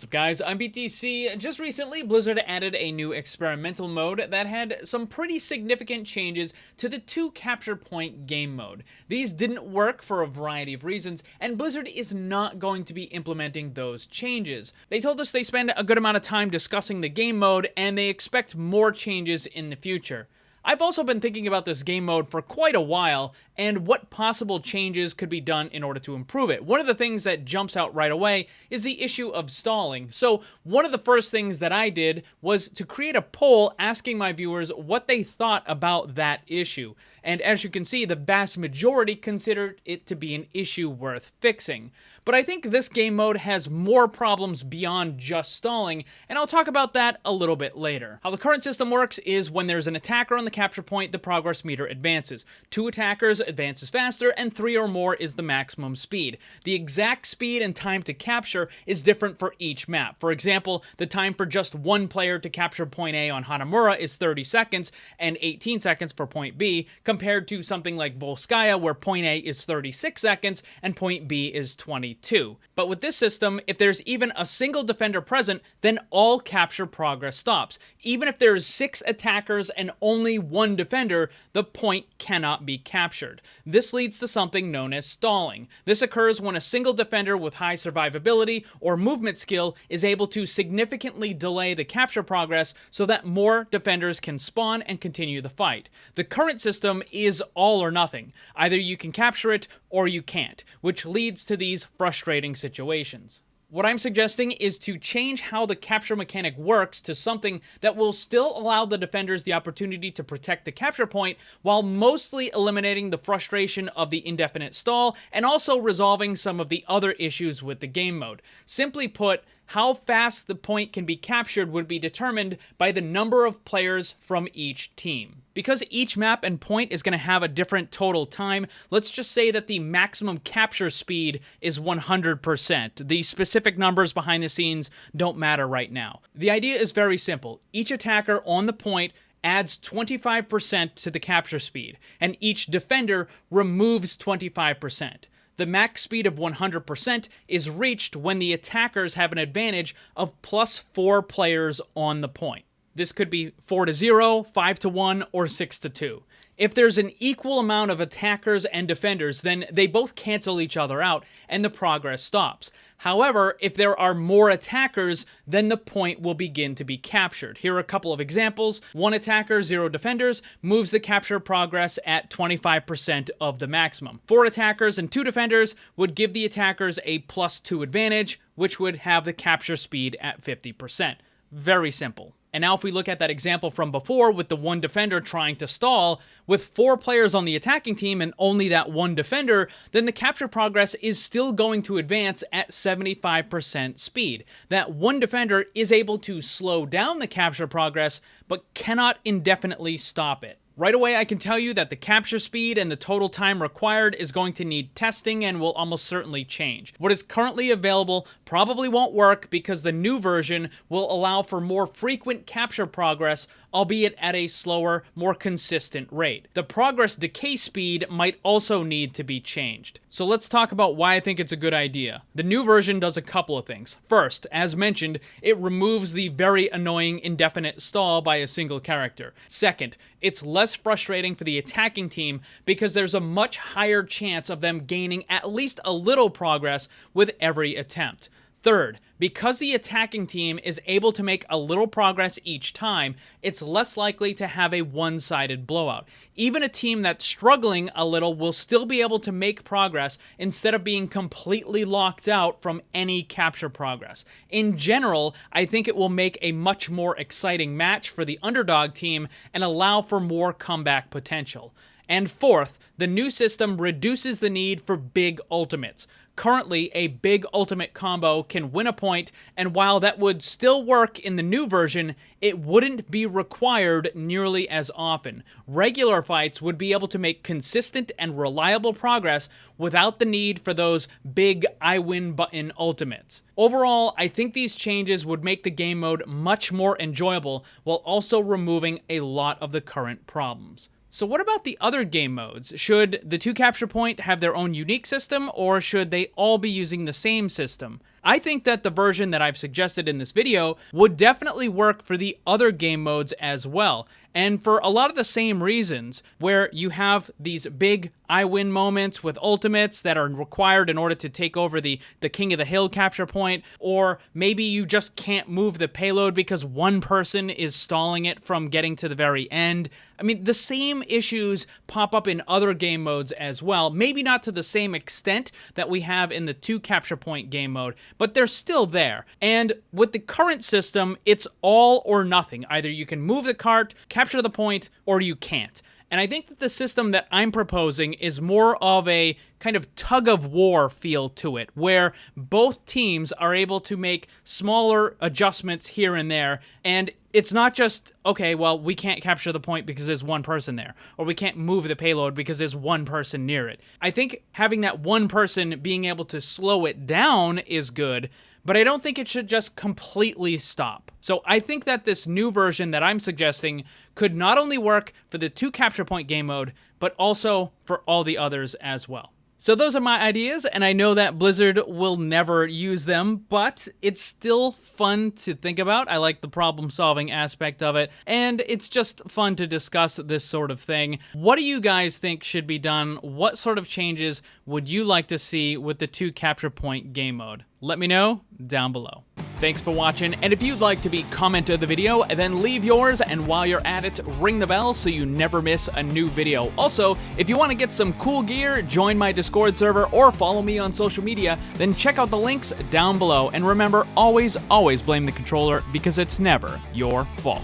What's up guys, I'm BTC. Just recently, Blizzard added a new experimental mode that had some pretty significant changes to the 2 Capture Point game mode. These didn't work for a variety of reasons, and Blizzard is not going to be implementing those changes. They told us they spend a good amount of time discussing the game mode, and they expect more changes in the future. I've also been thinking about this game mode for quite a while, and what possible changes could be done in order to improve it. One of the things that jumps out right away is the issue of stalling. So one of the first things that I did was to create a poll asking my viewers what they thought about that issue. And as you can see, the vast majority considered it to be an issue worth fixing. But I think this game mode has more problems beyond just stalling, and I'll talk about that a little bit later. How the current system works is when there's an attacker on the capture point, the progress meter advances. 2 attackers advances faster, and 3 or more is the maximum speed. The exact speed and time to capture is different for each map. For example, the time for just one player to capture point A on Hanamura is 30 seconds and 18 seconds for point B, compared to something like Volskaya where point A is 36 seconds and point B is 22. But with this system, if there's even a single defender present, then all capture progress stops. Even if there's 6 attackers and only 1 defender, the point cannot be captured. This leads to something known as stalling. This occurs when a single defender with high survivability or movement skill is able to significantly delay the capture progress so that more defenders can spawn and continue the fight. The current system is all or nothing. Either you can capture it or you can't, which leads to these frustrating situations. What I'm suggesting is to change how the capture mechanic works to something that will still allow the defenders the opportunity to protect the capture point while mostly eliminating the frustration of the indefinite stall and also resolving some of the other issues with the game mode. Simply put, how fast the point can be captured would be determined by the number of players from each team. Because each map and point is going to have a different total time, let's just say that the maximum capture speed is 100%. The specific numbers behind the scenes don't matter right now. The idea is very simple. Each attacker on the point adds 25% to the capture speed, and each defender removes 25%. The max speed of 100% is reached when the attackers have an advantage of +4 players on the point. This could be 4-0, 5-1, or 6-2. If there's an equal amount of attackers and defenders, then they both cancel each other out and the progress stops. However, if there are more attackers, then the point will begin to be captured. Here are a couple of examples. 1 attacker, 0 defenders, moves the capture progress at 25% of the maximum. 4 attackers and 2 defenders would give the attackers a +2 advantage, which would have the capture speed at 50%. Very simple. And now if we look at that example from before with the 1 defender trying to stall, with 4 players on the attacking team and only that 1 defender, then the capture progress is still going to advance at 75% speed. That 1 defender is able to slow down the capture progress, but cannot indefinitely stop it. Right away, I can tell you that the capture speed and the total time required is going to need testing and will almost certainly change. What is currently available probably won't work because the new version will allow for more frequent capture progress, albeit at a slower, more consistent rate. The progress decay speed might also need to be changed. So let's talk about why I think it's a good idea. The new version does a couple of things. First, as mentioned, it removes the very annoying indefinite stall by a single character. Second, it's less frustrating for the attacking team because there's a much higher chance of them gaining at least a little progress with every attempt. Third, because the attacking team is able to make a little progress each time, it's less likely to have a one-sided blowout. Even a team that's struggling a little will still be able to make progress instead of being completely locked out from any capture progress. In general, I think it will make a much more exciting match for the underdog team and allow for more comeback potential. And fourth, the new system reduces the need for big ultimates. Currently, a big ultimate combo can win a point, and while that would still work in the new version, it wouldn't be required nearly as often. Regular fights would be able to make consistent and reliable progress without the need for those big I win button ultimates. Overall, I think these changes would make the game mode much more enjoyable while also removing a lot of the current problems. So what about the other game modes? Should the 2 Capture Point have their own unique system, or should they all be using the same system? I think that the version that I've suggested in this video would definitely work for the other game modes as well. And for a lot of the same reasons, where you have these big I win moments with ultimates that are required in order to take over the King of the Hill capture point, or maybe you just can't move the payload because one person is stalling it from getting to the very end. I mean, the same issues pop up in other game modes as well. Maybe not to the same extent that we have in the 2 Capture Point game mode, but they're still there. And with the current system, it's all or nothing. Either you can move the cart, capture the point, or you can't. And I think that the system that I'm proposing is more of a kind of tug-of-war feel to it, where both teams are able to make smaller adjustments here and there, and it's not just, okay, well, we can't capture the point because there's one person there, or we can't move the payload because there's one person near it. I think having that one person being able to slow it down is good, but I don't think it should just completely stop. So I think that this new version that I'm suggesting could not only work for the 2 Capture Point game mode, but also for all the others as well. So those are my ideas, and I know that Blizzard will never use them, but it's still fun to think about. I like the problem-solving aspect of it, and it's just fun to discuss this sort of thing. What do you guys think should be done? What sort of changes would you like to see with the 2 Capture Point game mode? Let me know down below. Thanks for watching, and if you'd like to be comment of the video, then leave yours, and while you're at it, ring the bell so you never miss a new video. Also, if you want to get some cool gear, join my Discord server, or follow me on social media, then check out the links down below. And remember, always blame the controller, because it's never your fault.